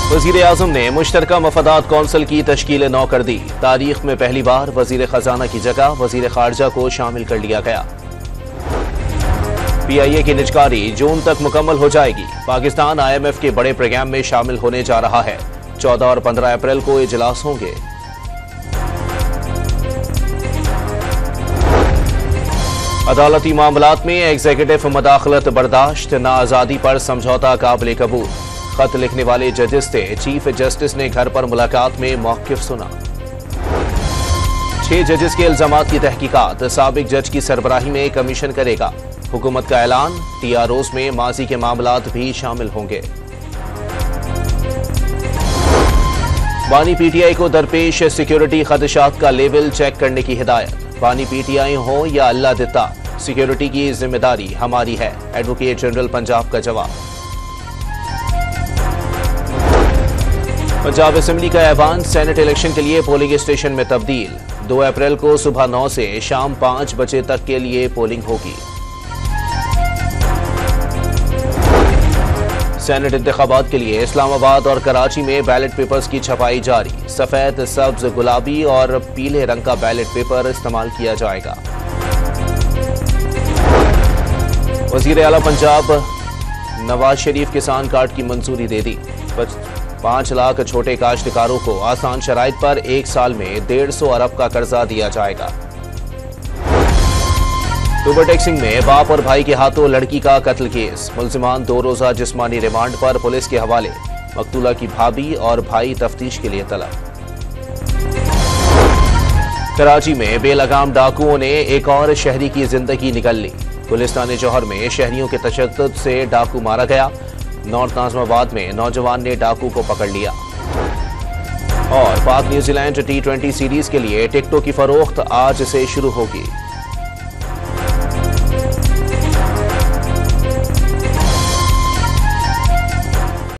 वजीर आजम ने मुश्तरका मफादात कौंसिल की तश्कील नौ कर दी। तारीख में पहली बार वजीर खजाना की जगह वजीर खारजा को शामिल कर लिया गया। PIA की निजकारी जून तक मुकम्मल हो जाएगी। पाकिस्तान IMF के बड़े प्रोग्राम में शामिल होने जा रहा है। 14 और 15 अप्रैल को इजलास होंगे। अदालती मामलात में एग्जीक्यूटिव मदाखलत बर्दाश्त, ना आज़ादी पर समझौता काबिल कबूल। खत लिखने वाले जजेस से चीफ जस्टिस ने घर पर मुलाकात में मौक़िफ़ सुना। 6 जजेस के इल्जामात की तहकीकात साबिक जज की सरबराही में कमीशन करेगा। हुकूमत का ऐलान, TROs में माजी के मामलात भी शामिल होंगे। बानी PTI को दरपेश सिक्योरिटी खदशात का लेवल चेक करने की हिदायत। बानी PTI हो या अल्लाह दिता, सिक्योरिटी की जिम्मेदारी हमारी है। एडवोकेट जनरल पंजाब का जवाब। पंजाब असेंबली का ऐवान सेनेट इलेक्शन के लिए पोलिंग स्टेशन में तब्दील। 2 अप्रैल को सुबह 9 से शाम 5 बजे तक के लिए पोलिंग होगी। सेनेट इंतखाबात के लिए इस्लामाबाद और कराची में बैलेट पेपर्स की छपाई जारी। सफेद, सब्ज, गुलाबी और पीले रंग का बैलेट पेपर इस्तेमाल किया जाएगा। वजीर आला पंजाब नवाज शरीफ किसान कार्ड की मंजूरी दे दी। 5 लाख छोटे काश्तकारों को आसान शराइत पर 1 साल में 150 अरब का कर्जा दिया जाएगा। ओवरटेक्सिंग में बाप और भाई के हाथों लड़की का कत्ल केस। मुल्जिमान 2 रोजा जिस्मानी रिमांड पर पुलिस के हवाले। मकतूला की भाभी और भाई तफ्तीश के लिए तलब। कराची में बेलगाम डाकुओं ने एक और शहरी की जिंदगी निगल ली। गुलिस्तान जौहर में शहरियों के तशद्दुद से डाकू मारा गया। नॉर्थ नाज़िमाबाद में नौजवान ने डाकू को पकड़ लिया। और पाक न्यूजीलैंड T20 सीरीज के लिए टिकटों की फरोख्त आज से शुरू होगी।